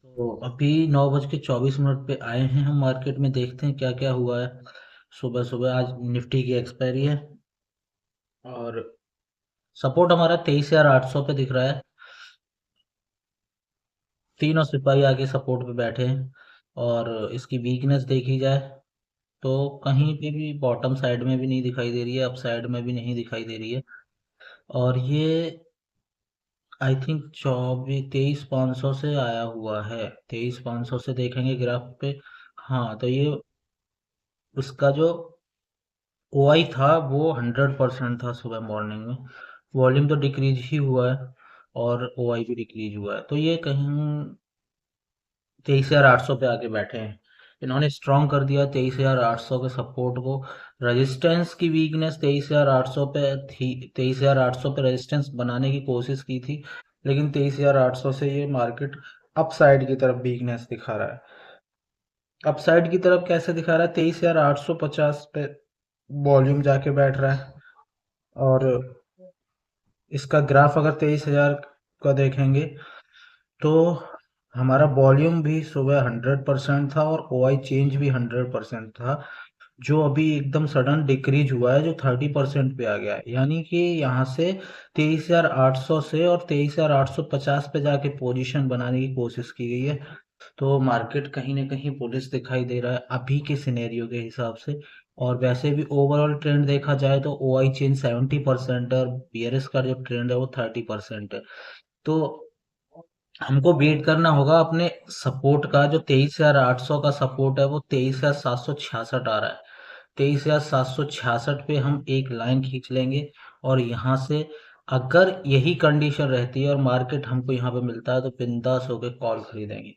तो अभी 9:24 पे आए हैं हम मार्केट में। देखते हैं क्या क्या हुआ है। सुबह सुबह आज निफ्टी की एक्सपायरी है और सपोर्ट हमारा 23,800 पे दिख रहा है। तीनों सिपाही आगे सपोर्ट पे बैठे हैं। और इसकी वीकनेस देखी जाए तो कहीं पे भी बॉटम साइड में भी नहीं दिखाई दे रही है, अप साइड में भी नहीं दिखाई दे रही है। और ये आई थिंक 23,500 से आया हुआ है। 23,500 से देखेंगे ग्राफ पे। हाँ, तो ये उसका जो ओआई था वो 100% था सुबह मॉर्निंग में। वॉल्यूम तो डिक्रीज ही हुआ है और ओआई भी डिक्रीज हुआ है, तो ये कहीं 23,800 पे आके बैठे हैं। इन्होंने स्ट्रॉन्ग कर दिया 23,800 के सपोर्ट को। रेजिस्टेंस की वीकनेस 23,800 पे थी। 23,800 पे रेजिस्टेंस बनाने की कोशिश की थी, लेकिन 23,800 से ये मार्केट अपसाइड की तरफ वीकनेस दिखा रहा है। अपसाइड की तरफ कैसे दिखा रहा है? 23,850 पे वॉल्यूम जाके बैठ रहा है। और इसका ग्राफ अगर 23,000 का देखेंगे तो हमारा वॉल्यूम भी सुबह 100% था और ओआई चेंज भी 100% था, जो अभी एकदम सडन डिक्रीज हुआ है, जो 30% पे आ गया है। यानी कि यहाँ से 23,800 से और 23,850 पे जाके पोजीशन बनाने की कोशिश की गई है। तो मार्केट कहीं ना कहीं बुलिश दिखाई दे रहा है अभी के सिनेरियो के हिसाब से। और वैसे भी ओवरऑल ट्रेंड देखा जाए तो ओआई चेंज 70% है और बीआरएस का जो ट्रेंड है वो 30% है। तो हमको वेट करना होगा अपने सपोर्ट का। जो 23,800 का सपोर्ट है वो 23,766 आ रहा है। 23,766 पे हम एक लाइन खींच लेंगे और यहाँ से अगर यही कंडीशन रहती है और मार्केट हमको यहाँ पे मिलता है तो बिंदास होके कॉल खरीदेंगे।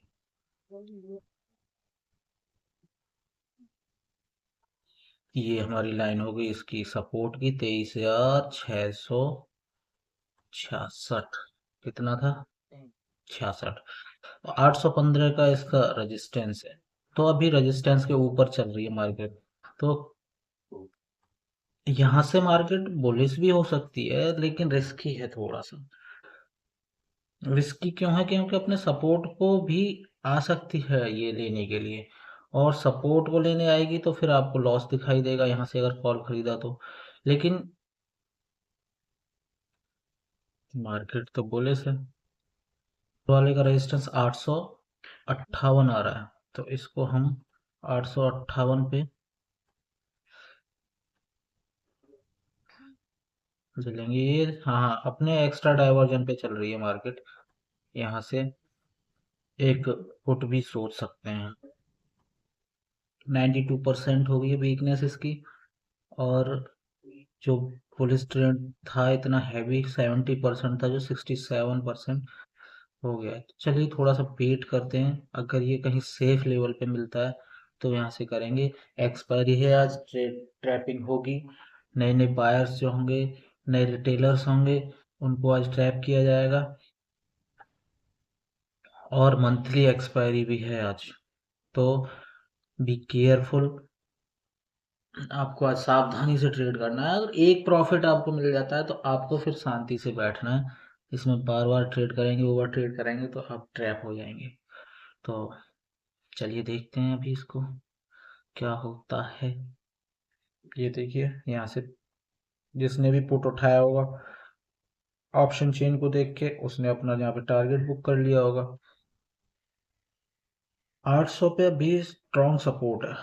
ये हमारी लाइन हो गई इसकी सपोर्ट की 23,666। कितना था? 66। 815 का इसका रेजिस्टेंस है। तो अभी रेजिस्टेंस के ऊपर चल रही है मार्केट। तो यहाँ से मार्केट बुलिश भी हो सकती है, लेकिन रिस्की है थोड़ा सा। रिस्की क्यों है? क्योंकि अपने सपोर्ट को भी आ सकती है ये लेने के लिए। और सपोर्ट को लेने आएगी तो फिर आपको लॉस दिखाई देगा यहाँ से अगर कॉल खरीदा तो। लेकिन मार्केट तो बुलिश है। वाले का रेजिस्टेंस 858 आ रहा है, तो इसको हम 858 पे चलेंगे। ये हाँ हाँ, अपने एक्स्ट्रा डाइवर्जन पे चल रही है मार्केट। यहाँ से एक पुट भी सोच सकते हैं। 92% हो गई है वीकनेस इसकी। और जो पुलिस ट्रेंड था इतना हैवी 70% था, जो 67% हो गया है। तो चलिए थोड़ा सा वेट करते हैं, अगर ये कहीं सेफ लेवल पे मिलता है तो यहाँ से करेंगे। एक्सपायरी है आज, ट्रैपिंग होगी। नए नए बायर्स जो होंगे, नए रिटेलर्स होंगे, उनको आज ट्रैप किया जाएगा। और मंथली एक्सपायरी भी है आज। तो बी केयरफुल। आपको आज सावधानी से ट्रेड करना है। अगर एक प्रॉफिट आपको मिल जाता है तो आपको फिर शांति से बैठना है। इसमें बार बार ट्रेड करेंगे, ओवर ट्रेड करेंगे तो आप ट्रैप हो जाएंगे। तो चलिए देखते हैं अभी इसको क्या होता है। ये देखिए यहाँ से जिसने भी पुट उठाया होगा ऑप्शन चेन को देख के, उसने अपना यहाँ पे टारगेट बुक कर लिया होगा। 800 पे भी स्ट्रॉन्ग सपोर्ट है।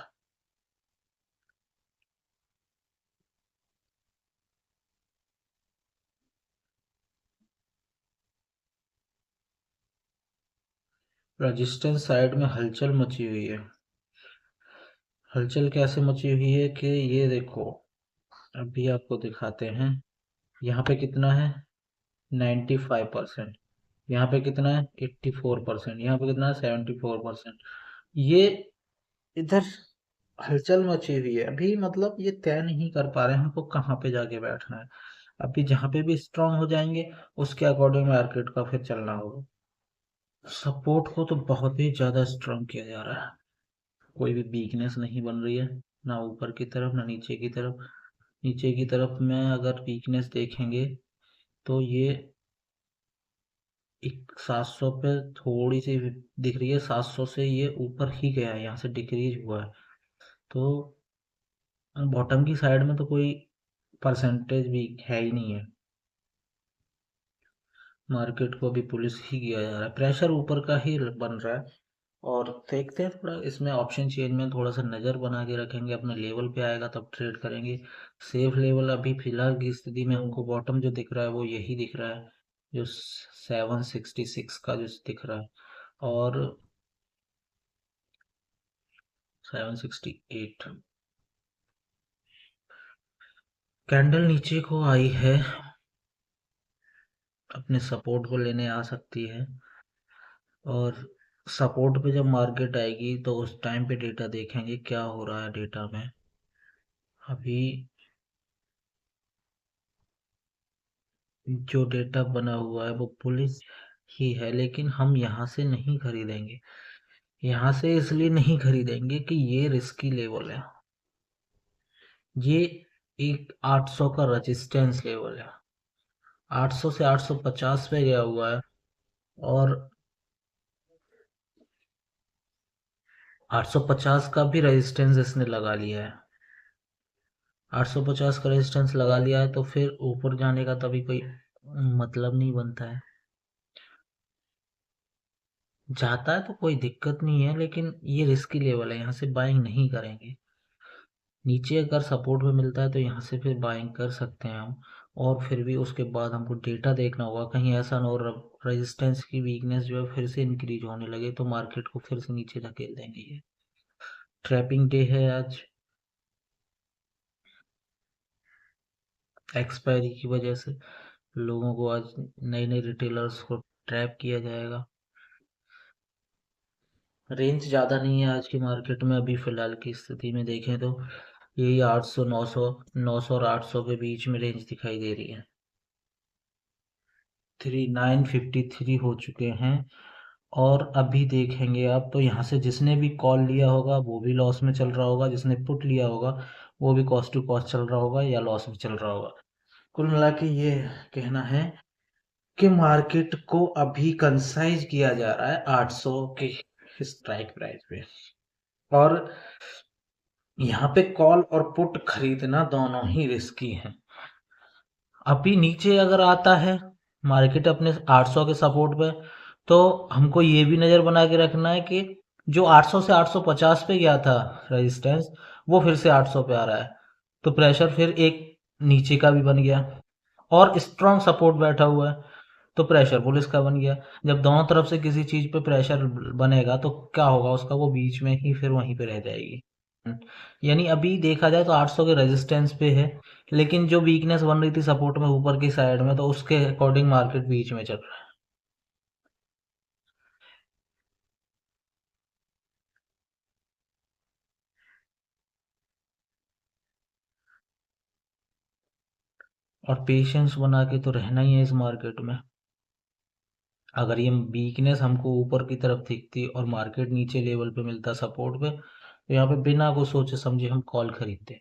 रेजिस्टेंस साइड में हलचल मची हुई है। हलचल कैसे मची हुई है कि ये देखो, अभी आपको दिखाते हैं। यहाँ पे कितना है? 95%। यहाँ पे कितना है? 84%। यहाँ पे कितना है? 74%। ये इधर हलचल मची हुई है अभी। मतलब ये तय नहीं कर पा रहे हैं हमको कहाँ पे जाके बैठना है। अभी जहाँ पे भी स्ट्रांग हो जाएंगे उसके अकॉर्डिंग मार्केट का फिर चलना होगा। सपोर्ट को तो बहुत ही ज्यादा स्ट्रांग किया जा रहा है। कोई भी वीकनेस नहीं बन रही है, ना ऊपर की तरफ ना नीचे की तरफ। नीचे की तरफ में अगर वीकनेस देखेंगे तो ये एक 700 पे थोड़ी सी दिख रही है, 700 से ये ऊपर ही गया है, यहाँ से डिक्रीज हुआ है। तो बॉटम की साइड में तो कोई परसेंटेज भी है ही नहीं है। मार्केट को अभी पुलिस ही किया जा रहा है, प्रेशर ऊपर का ही बन रहा है। और देखते हैं, थोड़ा इसमें ऑप्शन चेंज में थोड़ा सा नज़र बना के रखेंगे, अपने लेवल पे आएगा तब ट्रेड करेंगे। सेफ लेवल अभी फिलहाल की स्थिति में हमको बॉटम जो दिख रहा है वो यही दिख रहा है, जो 766 का जो दिख रहा है, और 768 कैंडल नीचे को आई है, अपने सपोर्ट को लेने आ सकती है। और सपोर्ट पे जब मार्केट आएगी तो उस टाइम पे डेटा देखेंगे क्या हो रहा है डेटा में। अभी जो डेटा बना हुआ है वो पुलिस ही है, लेकिन हम यहाँ से नहीं खरीदेंगे। यहाँ से इसलिए नहीं खरीदेंगे कि ये रिस्की लेवल है। ये एक 800 का रेजिस्टेंस लेवल है, 800 से 850 पे गया हुआ है, और 850 का भी रेजिस्टेंस इसने लगा लिया है। 850 का रेजिस्टेंस लगा लिया है तो फिर ऊपर जाने का तभी कोई मतलब नहीं बनता है। जाता है तो कोई दिक्कत नहीं है, लेकिन ये रिस्की लेवल है, यहाँ से बाइंग नहीं करेंगे। नीचे अगर सपोर्ट में मिलता है तो यहाँ से फिर बाइंग कर सकते हैं हम। और फिर भी उसके बाद हमको डेटा देखना होगा, कहीं ऐसा ना हो रेजिस्टेंस की वीकनेस जो है फिर से इंक्रीज होने लगे तो मार्केट को फिर से नीचे धकेल देंगे। ये ट्रैपिंग डे है आज, एक्सपायरी की वजह से लोगों को आज नए नए रिटेलर्स को ट्रैप किया जाएगा। रेंज ज़्यादा नहीं है आज की मार्केट में, अभी फ़िलहाल की स्थिति में देखें तो यही 800 900 और 800 के बीच में रेंज दिखाई दे रही है। 3953 हो चुके हैं। और अभी देखेंगे आप तो यहाँ से जिसने भी कॉल लिया होगा वो भी लॉस में चल रहा होगा, जिसने पुट लिया होगा वो भी कॉस्ट टू कॉस्ट चल रहा होगा या लॉस में चल रहा होगा। कुल मिला के ये कहना है कि मार्केट को अभी कंसाइज किया जा रहा है 800 के स्ट्राइक प्राइस पे। और यहाँ पे कॉल और पुट खरीदना दोनों ही रिस्की हैं। अभी नीचे अगर आता है मार्केट अपने 800 के सपोर्ट पे, तो हमको ये भी नज़र बना के रखना है कि जो 800 से 850 पे गया था रेजिस्टेंस, वो फिर से 800 पे आ रहा है, तो प्रेशर फिर एक नीचे का भी बन गया, और स्ट्रॉन्ग सपोर्ट बैठा हुआ है तो प्रेशर पुलिस का बन गया। जब दोनों तरफ से किसी चीज पे प्रेशर बनेगा तो क्या होगा उसका, वो बीच में ही फिर वहीं पे रह जाएगी। यानी अभी देखा जाए तो 800 के रेजिस्टेंस पे है, लेकिन जो वीकनेस बन रही थी सपोर्ट में ऊपर की साइड में, तो उसके अकॉर्डिंग मार्केट बीच में चल रहा है। और पेशेंस बना के तो रहना ही है इस मार्केट में। अगर ये वीकनेस हमको ऊपर की तरफ दिखती और मार्केट नीचे लेवल पे मिलता सपोर्ट पे, तो यहाँ पे बिना कुछ सोचे समझे हम कॉल खरीदते।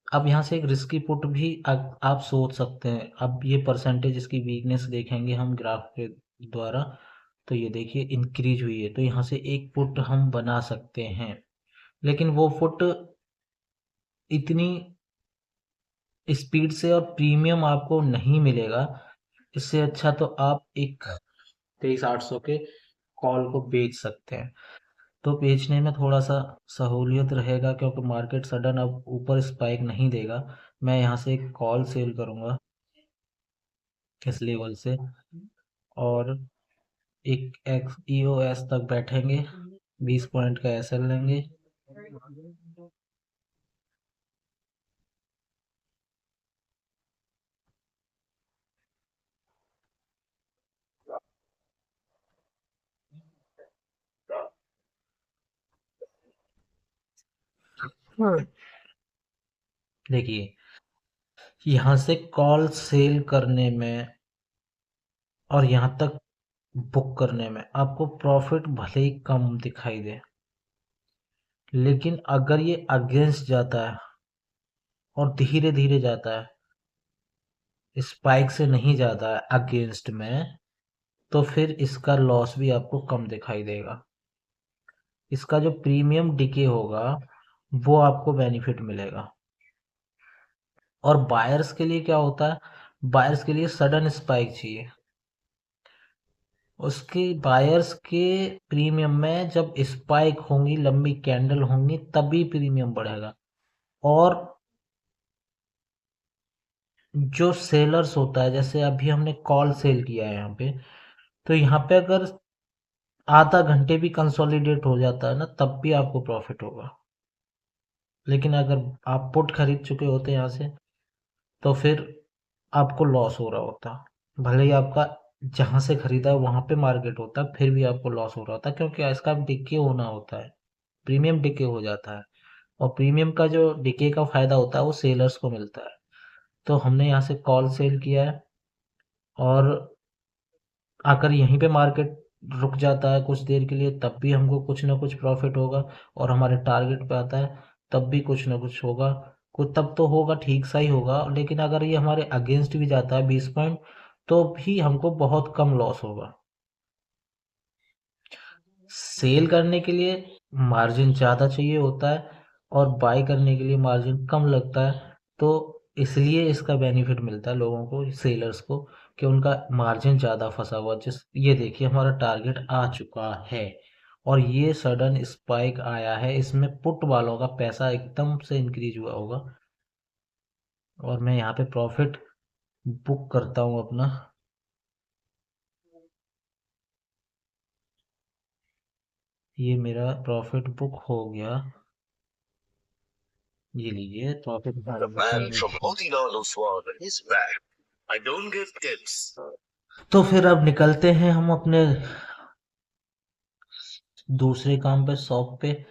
अब यहाँ से एक रिस्की पुट भी आप सोच सकते हैं। अब ये परसेंटेज इसकी वीकनेस देखेंगे हम ग्राफ के द्वारा, तो ये देखिए इंक्रीज हुई है, तो यहाँ से एक पुट हम बना सकते हैं, लेकिन वो पुट इतनी स्पीड से और प्रीमियम आपको नहीं मिलेगा। इससे अच्छा तो आप एक 23,800 के कॉल को बेच सकते हैं, तो बेचने में थोड़ा सा सहूलियत रहेगा, क्योंकि मार्केट सडन अब ऊपर स्पाइक नहीं देगा। मैं यहाँ से एक कॉल सेल करूँगा इस लेवल से, और एक एक्स EOS तक बैठेंगे, 20 पॉइंट का SL लेंगे। देखिए, यहाँ से कॉल सेल करने में और यहाँ तक बुक करने में आपको प्रॉफिट भले ही कम दिखाई दे, लेकिन अगर ये अगेंस्ट जाता है और धीरे धीरे जाता है, स्पाइक से नहीं जाता है अगेंस्ट में, तो फिर इसका लॉस भी आपको कम दिखाई देगा। इसका जो प्रीमियम डिके होगा वो आपको बेनिफिट मिलेगा। और बायर्स के लिए क्या होता है, बायर्स के लिए सडन स्पाइक चाहिए। उसके बायर्स के प्रीमियम में जब स्पाइक होंगी, लंबी कैंडल होंगी, तभी प्रीमियम बढ़ेगा। और जो सेलर्स होता है, जैसे अभी हमने कॉल सेल किया है यहाँ पे, तो यहाँ पे अगर आधा घंटे भी कंसोलिडेट हो जाता है ना, तब भी आपको प्रॉफिट होगा। लेकिन अगर आप पुट खरीद चुके होते हैं यहाँ से, तो फिर आपको लॉस हो रहा होता। भले ही आपका जहाँ से खरीदा है वहाँ पे मार्केट होता है, फिर भी आपको लॉस हो रहा होता है, क्योंकि इसका डिके होना होता है, प्रीमियम डिके हो जाता है। और प्रीमियम का जो डिके का फायदा होता है वो सेलर्स को मिलता है। तो हमने यहाँ से कॉल सेल किया है, और अगर यहीं पे मार्केट रुक जाता है कुछ देर के लिए, तब भी हमको कुछ ना कुछ प्रॉफिट होगा। और हमारे टारगेट पे आता है, तब भी कुछ ना कुछ होगा। कुछ तब तो होगा, ठीक सा ही होगा। लेकिन अगर ये हमारे अगेंस्ट भी जाता है 20 पॉइंट, तो भी हमको बहुत कम लॉस होगा। सेल करने के लिए मार्जिन ज़्यादा चाहिए होता है, और बाय करने के लिए मार्जिन कम लगता है। तो इसलिए इसका बेनिफिट मिलता है लोगों को, सेलर्स को, कि उनका मार्जिन ज़्यादा फंसा हुआ। जिस ये देखिए हमारा टारगेट आ चुका है, और ये सडन स्पाइक आया है, इसमें पुट वालों का पैसा एकदम से इंक्रीज हुआ होगा। और मैं यहाँ पे प्रॉफिट बुक करता हूँ अपना। ये मेरा प्रॉफिट बुक हो गया। ये लीजिए profit. The man from Otinalu Swag is back. I don't give tips. तो फिर अब निकलते हैं हम अपने दूसरे काम पे, शॉप पे।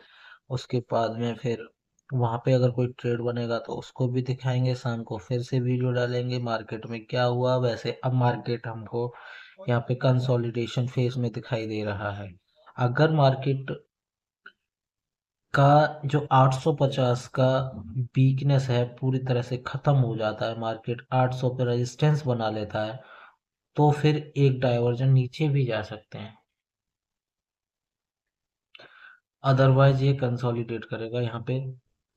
उसके बाद में फिर वहाँ पे अगर कोई ट्रेड बनेगा तो उसको भी दिखाएंगे, शाम को फिर से वीडियो डालेंगे मार्केट में क्या हुआ। वैसे अब मार्केट हमको यहाँ पे कंसोलिडेशन फेज में दिखाई दे रहा है। अगर मार्केट का जो 850 का वीकनेस है पूरी तरह से खत्म हो जाता है, मार्केट 800 पे रेजिस्टेंस बना लेता है, तो फिर एक डाइवर्जन नीचे भी जा सकते हैं। अदरवाइज ये कंसोलिडेट करेगा यहाँ पे,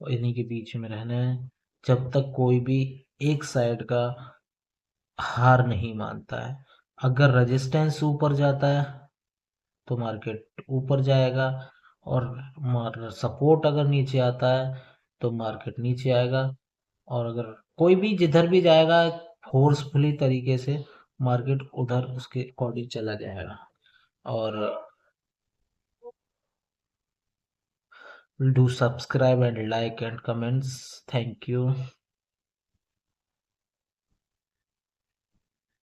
और इन्हीं के बीच में रहना है जब तक कोई भी एक साइड का हार नहीं मानता है। अगर रेजिस्टेंस ऊपर जाता है तो मार्केट ऊपर जाएगा, और सपोर्ट अगर नीचे आता है तो मार्केट नीचे आएगा। और अगर कोई भी जिधर भी जाएगा फोर्सफुली तरीके से, मार्केट उधर उसके अकॉर्डिंग चला जाएगा। और do subscribe and like and comments. Thank you.